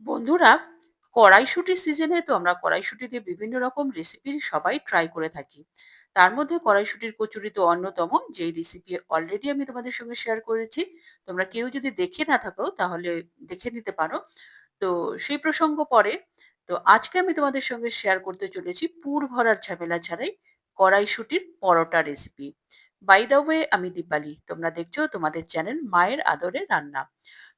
বন্ধুরা, কড়াইশুঁটির সিজনে তো আমরা কড়াইশুঁটি দিয়ে বিভিন্ন রকম রেসিপি সবাই ট্রাই করে থাকি। তার মধ্যে কড়াইশুঁটির কচুরি তো অন্যতম, যেই রেসিপি অলরেডি আমি তোমাদের সঙ্গে শেয়ার করেছি। তোমরা কেউ যদি দেখে না থাকো তাহলে দেখে নিতে পারো। তো সেই প্রসঙ্গ পরে। তো আজকে আমি তোমাদের সঙ্গে শেয়ার করতে চলেছি পুর ভরার ঝামেলা ছাড়াই কড়াইশুঁটির পরোটা রেসিপি। বাই দ্য ওয়ে, আমি দীপালি, তোমরা দেখছো তোমাদের চ্যানেল মায়ের আদরে রান্না।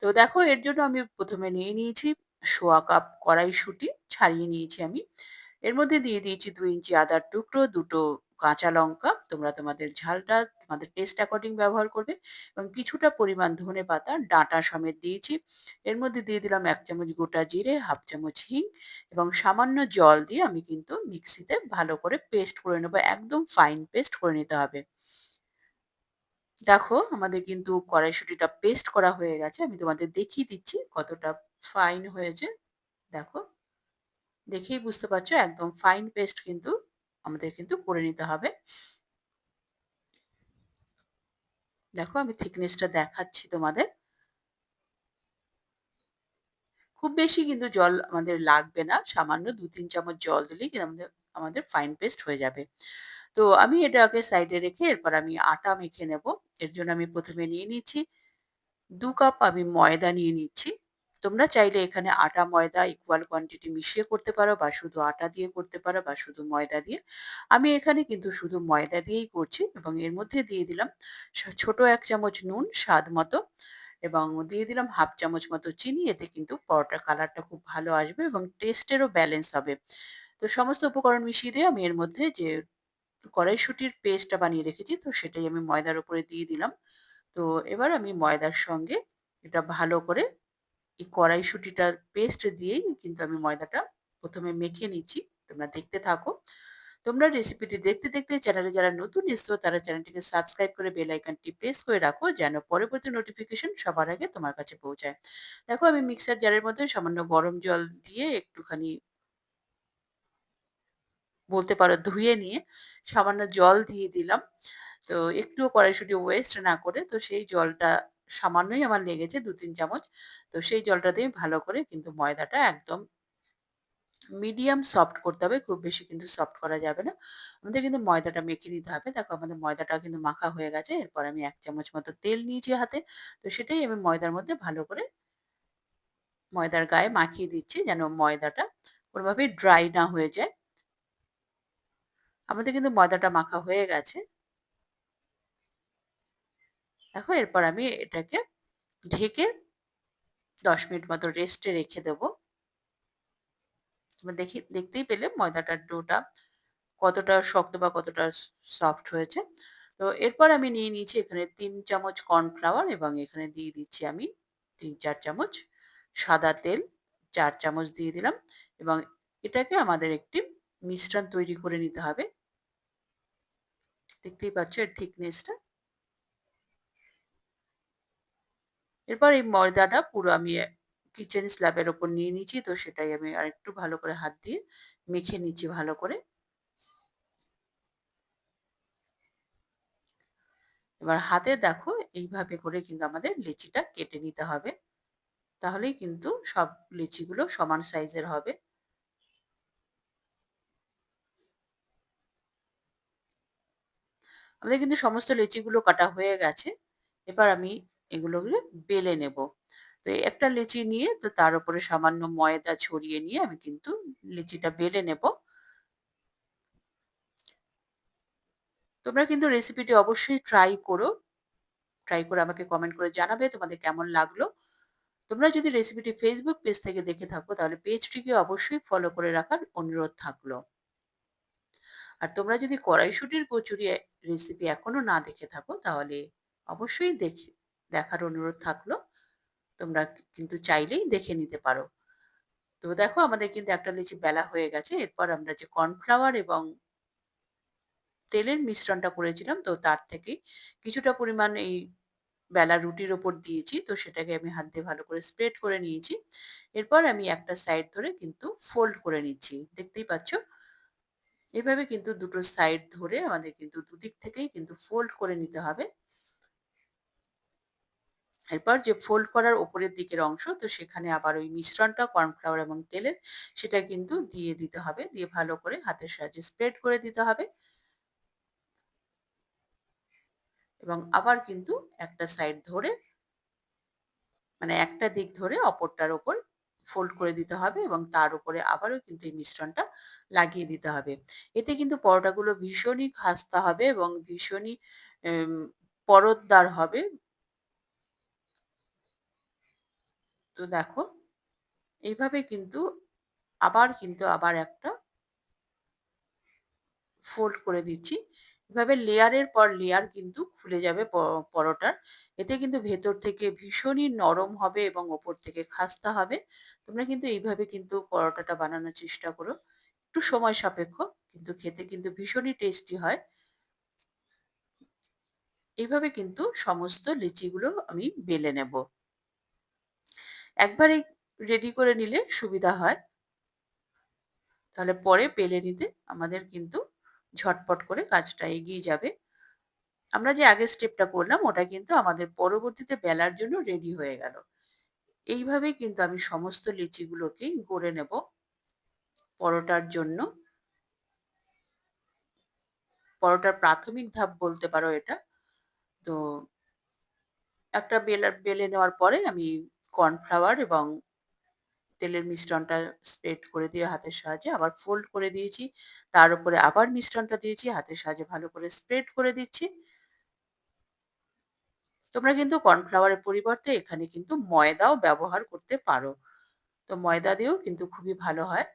তো দেখো, এর জন্য আমি প্রথমে নিয়ে নিয়েছি সোয়া কাপ কড়াইশুঁটি, ছাড়িয়ে নিয়েছি আমি। এর মধ্যে দিয়ে দিয়েছি ২ ইঞ্চি আদার টুকরো, ২ টো কাঁচা লঙ্কা। তোমরা তোমাদের ঝালটা তোমাদের টেস্ট অ্যাকর্ডিং ব্যবহার করবে, এবং কিছুটা পরিমাণ ধনেপাতা ডাঁটা সমেত দিয়েছি। এর মধ্যে দিয়ে দিলাম ১ চামচ গোটা জিরে, ১/২ চামচ হিং, এবং সামান্য জল দিয়ে আমি কিন্তু মিক্সিতে ভালো করে পেস্ট করে নেব। একদম ফাইন পেস্ট করে নিতে হবে। দেখো, আমাদের কিন্তু কড়াইশুঁটিটা পেস্ট করা হয়ে গেছে। আমি তোমাদের দেখিয়ে দিচ্ছি কতটা ফাইন হয়েছে। দেখো, দেখেই বুঝতে পারছো একদম ফাইন পেস্ট কিন্তু আমাদের কিন্তু করে নিতে হবে। দেখো, আমি থিকনেসটা দেখাচ্ছি তোমাদের। খুব বেশি কিন্তু জল আমাদের লাগবে না। সামান্য ২-৩ চামচ জল দিলেই কিন্তু আমাদের আমাদের ফাইন পেস্ট হয়ে যাবে। তো আমি এটাকে সাইডে রেখে এরপর আমি আটা মেখে নেব। এর জন্য আমি প্রথমে নিয়ে নিচ্ছি ২ কাপ আমি ময়দা নিয়ে নিচ্ছি। তোমরা চাইলে এখানে আটা ময়দা ইকুয়াল কোয়ান্টিটি মিশিয়ে করতে পারো, বা শুধু আটা দিয়ে করতে পারো, বা শুধু ময়দা দিয়ে। আমি এখানে কিন্তু শুধু ময়দা দিয়েই করছি, এবং এর মধ্যে দিয়ে দিলাম ছোট ১ চামচ নুন স্বাদ মতো, এবং দিয়ে দিলাম ১/২ চামচ মতো চিনি। এতে কিন্তু পরোটার কালারটা খুব ভালো আসবে এবং টেস্টেরও ব্যালেন্স হবে। তো সমস্ত উপকরণ মিশিয়ে দিয়ে আমি এর মধ্যে যে কড়াইশুঁটির পেস্টটা বানিয়ে রেখেছি, তো সেটাই আমি ময়দার উপরে দিয়ে দিলাম। তো এবার আমি ময়দার সঙ্গে এটা ভালো করে এই কড়াইশুঁটিটার পেস্ট দিয়েই কিন্তু আমি ময়দাটা ১ম এ মেখে নিচ্ছি। তোমরা দেখতে থাকো। তোমরা রেসিপিটি দেখতে, দেখতে চ্যানেলে যারা নতুন এসছো তারা চ্যানেলটিকে সাবস্ক্রাইব করে বেল আইকনটি প্রেস করে রাখো, যেন পরবর্তী নোটিফিকেশন সবার আগে তোমার কাছে পৌঁছায়। দেখো, আমি মিক্সার জারের মধ্যে সামান্য গরম জল দিয়ে একটুখানি, বলতে পারো ধুয়ে নিয়ে, সামান্য জল দিয়ে দিলাম। তো একটুও কড়াইশুঁটি ওয়েস্ট না করে, তো সেই জলটা সামান্যই আমার লেগেছে ২-৩ চামচ। তো সেই জলটা দিয়ে ভালো করে কিন্তু ময়দাটা একদম মিডিয়াম সফট করতে হবে। খুব বেশি কিন্তু সফট করা যাবে না। আমাদের কিন্তু ময়দাটা মেখে নিতে হবে। দেখো, আমাদের ময়দাটা কিন্তু মাখা হয়ে গেছে। এরপর আমি ১ চামচ মতো তেল নিয়েছি হাতে। তো সেটাই আমি ময়দার মধ্যে ভালো করে ময়দার গায়ে মাখিয়ে দিচ্ছি, যেন ময়দাটা কোনোভাবেই ড্রাই না হয়ে যায়। আমাদের কিন্তু ময়দাটা মাখা হয়ে গেছে। দেখো, এরপর আমি এটাকে ঢেকে ১০ মিনিট মতো রেস্টে রেখে দেবো। তোমরা দেখতেই পেলে ময়দাটার ডোটা কতটা শক্ত বা কতটা সফট হয়েছে। তো এরপর আমি নিয়ে নিয়েছি এখানে ৩ চামচ কর্নফ্লাওয়ার, এবং এখানে দিয়ে দিচ্ছি আমি ৩-৪ চামচ সাদা তেল। ৪ চামচ দিয়ে দিলাম, এবং এটাকে আমাদের একটি মিশ্রণ তৈরি করে নিতে হবে। দেখতেই পাচ্ছ এর থিকনেসটা। এরপর এই ময়দাটা পুরো আমি কিচেন স্ল্যাবের উপর নিয়ে নিয়েছি। তো সেটাই আমি আরেকটু ভালো করে হাত দিয়ে মেখে নিচ্ছি ভালো করে। এবার হাতে দেখো, এইভাবে করে কিন্তু আমাদের লিচিটা কেটে নিতে হবে। তাহলেই কিন্তু সব লিচিগুলো সমান সাইজের হবে। আমাদের কিন্তু সমস্ত লিচিগুলো কাটা হয়ে গেছে। এবার আমি এগুলোকে বেলে নেব। তো এই একটা লিচি নিয়ে, তো তার উপরে সামান্য ময়দা ছড়িয়ে নিয়ে আমি কিন্তু লিচিটা বেলে নেব। তোমরা কিন্তু রেসিপিটি অবশ্যই ট্রাই করো। ট্রাই করে আমাকে কমেন্ট করে জানাবে তোমাদের কেমন লাগলো। তোমরা যদি রেসিপিটি Facebook পেজ থেকে দেখে থাকো তাহলে পেজটিকে অবশ্যই ফলো করে রাখার অনুরোধ থাকলো। আর তোমরা যদি কড়াইশুঁটির কচুরি রেসিপি এখনো না দেখে থাকো তাহলে অবশ্যই দেখার অনুরোধ থাকলো। তোমরা কিন্তু চাইলেই দেখে নিতে পারো। তো দেখো, আমাদের কিন্তু একটা লিচি বেলা হয়ে গেছে। এরপর আমরা যে কর্নফ্লাওয়ার এবং তেলের মিশ্রণটা করেছিলাম, তো তার থেকে কিছুটা পরিমাণ এই বেলা রুটির ওপর দিয়েছি। তো সেটাকে আমি হাত দিয়ে ভালো করে স্প্রেড করে নিয়েছি। এরপর আমি একটা সাইড ধরে কিন্তু ফোল্ড করে নিচ্ছি। দেখতেই পাচ্ছ? এভাবে কিন্তু দুটো সাইড ধরে আমাদের কিন্তু দুদিক থেকেই কিন্তু ফোল্ড করে নিতে হবে। এরপর যে ফোল্ড করার উপরের দিকের অংশ, তো সেখানে আবার ওই মিশ্রণটা কর্নফ্লাওয়ার এবং তেলের, সেটা কিন্তু দিয়ে দিতে হবে। দিয়ে ভালো করে হাতের সাহায্যে স্প্রেড করে দিতে হবে এবং আবার কিন্তু একটা সাইড ধরে, মানে একটা দিক ধরে অপরটার উপর ফোল্ড করে দিতে হবে এবং তার উপরে আবারও কিন্তু এই মিশ্রণটা লাগিয়ে দিতে হবে। এতে কিন্তু পরোটাগুলো ভীষণই খাস্তা হবে এবং ভীষণই এম পরতদার হবে। তো দেখো, এইভাবে কিন্তু আবার একটা ফোল্ড করে দিচ্ছি। এভাবে লেয়ারের পর লেয়ার কিন্তু খুলে যাবে পরোটার। এতে কিন্তু ভেতর থেকে ভীষণই নরম হবে এবং ওপর থেকে খাস্তা হবে। তোমরা কিন্তু এইভাবে কিন্তু পরোটাটা বানানোর চেষ্টা করো। একটু সময় সাপেক্ষ, কিন্তু খেতে কিন্তু ভীষণই টেস্টি হয়। এইভাবে কিন্তু সমস্ত লিচিগুলো আমি বেলে নেব। একবারেই রেডি করে নিলে সুবিধা হয়। তাহলে পরে বেলে নিতে আমাদের কিন্তু ঝটপট করে কাজটা এগিয়ে যাবে। আমরা যে আগের স্টেপটা করলাম ওটা কিন্তু আমাদের পরবর্তীতে বেলার জন্য রেডি হয়ে গেল। এইভাবেই কিন্তু আমি সমস্ত লিচিগুলোকেই গড়ে নেব পরোটার জন্য। পরোটার প্রাথমিক ধাপ বলতে পারো এটা। তো একটা বেলে নেওয়ার পরে আমি কর্নফ্লাওয়ার এবং তেলের মিশ্রণটা স্প্রেড করে দিয়ে হাতের সাহায্যে আবার ফোল্ড করে দিয়েছি। তার উপরে আবার মিশ্রণটা দিয়েছি। হাতের সাহায্যে ভালো করে স্প্রেড করে দিচ্ছি। তোমরা কিন্তু কর্নফ্লাওয়ারের পরিবর্তে এখানে কিন্তু ময়দাও ব্যবহার করতে পারো। তো ময়দা দিয়েও কিন্তু খুবই ভালো হয়।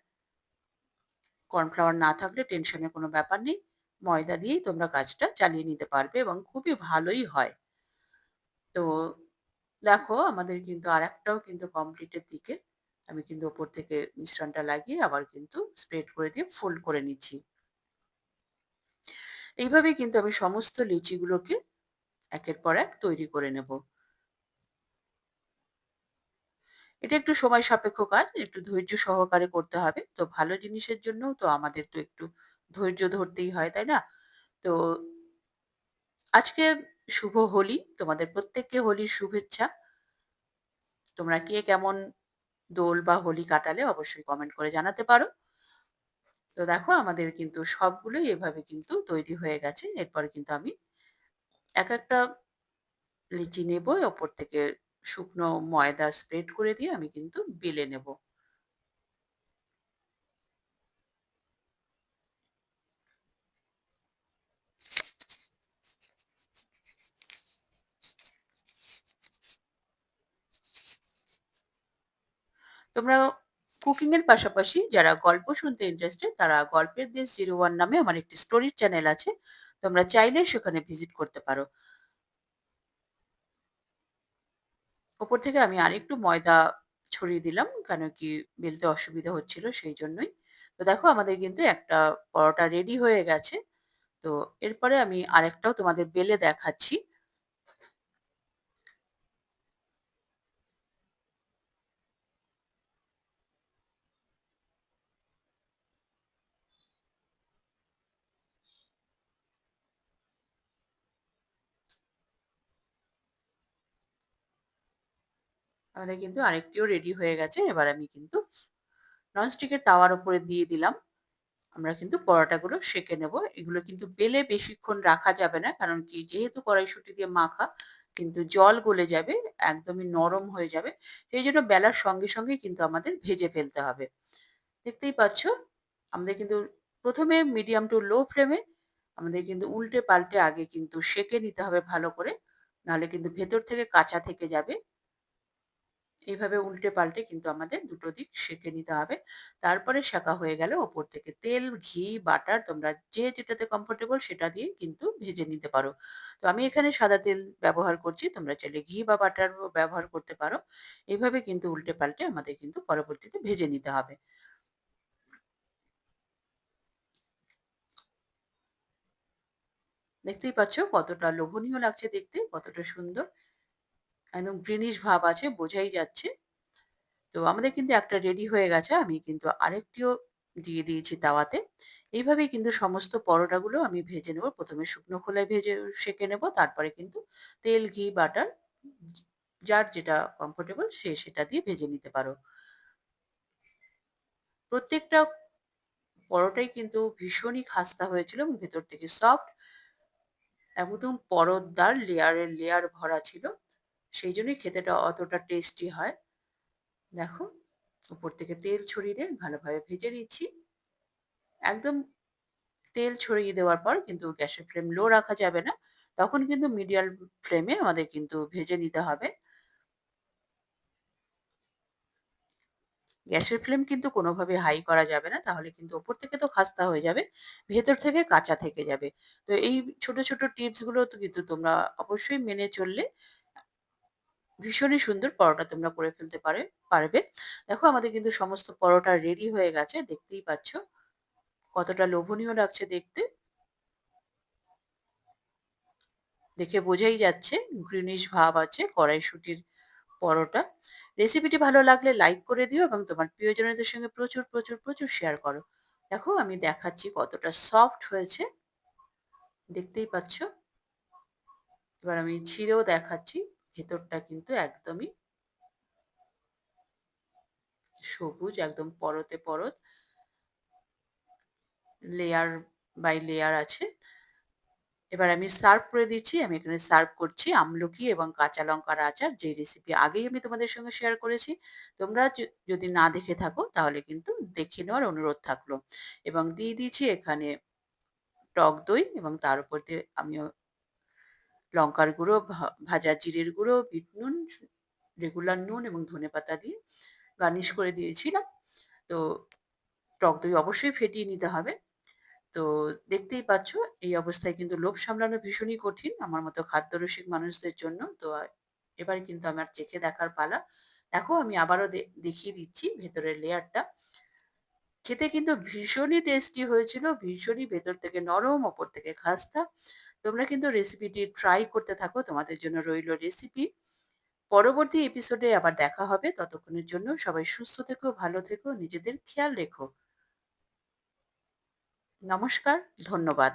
কর্নফ্লাওয়ার না থাকলে টেনশনের কোনো ব্যাপার নেই। ময়দা দিয়েই তোমরা কাজটা চালিয়ে নিতে পারবে এবং খুবই ভালোই হয়। তো দেখো, আমাদের কিন্তু আরেকটাও কিন্তু কমপ্লিটের দিকে। আমি কিন্তু ওপর থেকে মিশ্রণটা লাগিয়ে আবার কিন্তু স্প্রেড করে দিয়ে ফোল্ড করে নিচ্ছি। এইভাবেই কিন্তু আমি সমস্ত লিচিগুলোকে একের পর এক তৈরি করে নেব। এটা একটু সময় সাপেক্ষ কাজ, একটু ধৈর্য সহকারে করতে হবে। তো ভালো জিনিসের জন্যও তো আমাদের তো একটু ধৈর্য ধরতেই হয়, তাই না? তো আজকে শুভ হোলি। তোমাদের প্রত্যেককে হোলির শুভেচ্ছা। তোমরা কে কেমন দোল বা হোলি কাটালে অবশ্যই কমেন্ট করে জানাতে পারো। তো দেখো, আমাদের কিন্তু সবগুলোই এভাবে কিন্তু তৈরি হয়ে গেছে। এরপরে কিন্তু আমি একটা লিচি নেব, ওপর থেকে শুকনো ময়দা স্প্রেড করে দিয়ে আমি কিন্তু বেলে নেব। তোমরা কুকিং এর পাশাপাশি যারা গল্প শুনতে ইন্টারেস্টেড, তারা গল্পের দেশ 01 নামে আমার একটি স্টোরির চ্যানেল আছে। তোমরা চাইলে সেখানে ভিজিট করতে পারো। ওপর থেকে আমি আরেকটু ময়দা ছড়িয়ে দিলাম, কেন কি বেলতে অসুবিধা হচ্ছিল সেই জন্যই। তো দেখো, আমাদের কিন্তু একটা পরোটা রেডি হয়ে গেছে। তো এরপরে আমি আরেকটাও তোমাদের বেলে দেখাচ্ছি। আমাদের কিন্তু আরেকটিও রেডি হয়ে গেছে। এবার আমি কিন্তু ননস্টিকের তাওয়ার উপরে দিয়ে দিলাম। আমরা কিন্তু পরোটাগুলো সেঁকে নেব। এগুলো কিন্তু বেলে বেশিক্ষণ রাখা যাবে না। কারণ কি, যেহেতু কড়াইশুঁটি দিয়ে মাখা, কিন্তু জল গলে যাবে, একদমই নরম হয়ে যাবে। সেইজন্য বেলার সঙ্গে সঙ্গেই কিন্তু আমাদের ভেজে ফেলতে হবে। দেখতেই পাচ্ছ, আমাদের কিন্তু ১ম এ মিডিয়াম টু লো ফ্লেমে আমাদের কিন্তু উল্টে পাল্টে আগে কিন্তু সেঁকে নিতে হবে ভালো করে। নাহলে কিন্তু ভেতর থেকে কাঁচা থেকে যাবে। এইভাবে উল্টে পাল্টে কিন্তু আমাদের দুটো দিক সেঁকে নিতে হবে। তারপরে সেঁকা হয়ে গেলে ওপর থেকে তেল, ঘি, বাটার, তোমরা যে যেটাতে কমফোর্টেবল সেটা দিয়ে কিন্তু ভেজে নিতে পারো। তো আমি এখানে সাদা তেল ব্যবহার করছি। তোমরা চাইলে ঘি বা বাটারও ব্যবহার করতে পারো। এভাবে কিন্তু উল্টে পাল্টে আমাদের কিন্তু পরবর্তীতে ভেজে নিতে হবে। দেখতেই পাচ্ছ কতটা লোভনীয় লাগছে দেখতে, কতটা সুন্দর। একদম গ্রিনিশ ভাব আছে, বোঝাই যাচ্ছে। তো আমাদের কিন্তু একটা রেডি হয়ে গেছে। আমি কিন্তু আরেকটিও দিয়ে দিয়েছি তাওয়াতে। এইভাবেই কিন্তু সমস্ত পরোটাগুলো আমি ভেজে নেব। ১ম এ শুকনো খোলায় ভেজে সেঁকে নেব। তারপরে কিন্তু তেল, ঘি, বাটার যার যেটা কমফোর্টেবল সে সেটা দিয়ে ভেজে নিতে পারো। প্রত্যেকটা পরোটাই কিন্তু ভীষণই খাস্তা হয়েছিল এবং ভেতর থেকে সফট, একদম পরতদার লেয়ারে লেয়ার ভরা ছিল। সেইজন্যই খেতেটা অতটা টেস্টি হয়। দেখো, উপর থেকে তেল ছড়িয়ে দিয়ে ভালোভাবে ভেজে নিচ্ছি। একদম তেল ছড়িয়ে দেওয়ার পর কিন্তু গ্যাসের ফ্লেম লো রাখা যাবে না। তখন কিন্তু মিডিয়াম ফ্লেমে আমাদের কিন্তু ভেজে নিতে হবে। গ্যাসের ফ্লেম কিন্তু কোনোভাবে হাই করা যাবে না। তাহলে কিন্তু ওপর থেকে তো খাস্তা হয়ে যাবে, ভেতর থেকে কাঁচা থেকে যাবে। তো এই ছোট, ছোট টিপস গুলো তো কিন্তু তোমরা অবশ্যই মেনে চললে ভীষণই সুন্দর পরোটা তোমরা করে ফেলতে পারবে। দেখো, আমাদের কিন্তু সমস্ত পরোটা রেডি হয়ে গেছে। দেখতেই পাচ্ছ কতটা লোভনীয় লাগছে দেখতে। দেখে বোঝাই যাচ্ছে গ্রিনিশ ভাব আছে কড়াইশুঁটির পরোটা। রেসিপিটি ভালো লাগলে লাইক করে দিও এবং তোমার প্রিয়জনদের সঙ্গে প্রচুর, প্রচুর, প্রচুর শেয়ার করো। দেখো, আমি দেখাচ্ছি কতটা সফট হয়েছে। দেখতেই পাচ্ছ। এবার আমি ছিঁড়েও দেখাচ্ছি। ভেতরটা কিন্তু একদমই সবুজ, একদম পরতে পরত, লেয়ার বাই লেয়ার আছে। এবার আমি সার্ভ করে দিচ্ছি। আমি এখানে সার্ভ করছি আমলকি এবং কাঁচা লঙ্কার আচার, যে রেসিপি আগেই আমি তোমাদের সঙ্গে শেয়ার করেছি। তোমরা যদি না দেখে থাকো তাহলে কিন্তু দেখে নেওয়ার অনুরোধ থাকলো। এবং দিয়ে দিয়েছি এখানে টক দই এবং তার উপর দিয়ে আমিও লঙ্কার গুঁড়ো, ভাজা জিরের গুঁড়ো, বিট নুন, রেগুলার নুন এবং ধনেপাতা দিয়ে গার্নিশ করে দিয়েছিলাম। তো টক দই অবশ্যই ফেটিয়ে নিতে হবে। তো দেখতেই পাচ্ছ, এই অবস্থায় কিন্তু লোভ সামলানো ভীষণই কঠিন আমার মতো খাদ্যরসিক মানুষদের জন্য। তো এবার কিন্তু আমার চেখে দেখার পালা। দেখো, আমি আবারও দেখিয়ে দিচ্ছি ভেতরের লেয়ারটা। খেতে কিন্তু ভীষণই টেস্টি হয়েছিল, ভীষণই ভেতর থেকে নরম, ওপর থেকে খাস্তা। তোমরা কিন্তু রেসিপিটি ট্রাই করতে থাকো। তোমাদের জন্য রইল রেসিপি। পরবর্তী এপিসোডে আবার দেখা হবে। ততক্ষণের জন্য সবাই সুস্থ থেকো, ভালো থেকো, নিজেদের খেয়াল রেখো। নমস্কার, ধন্যবাদ।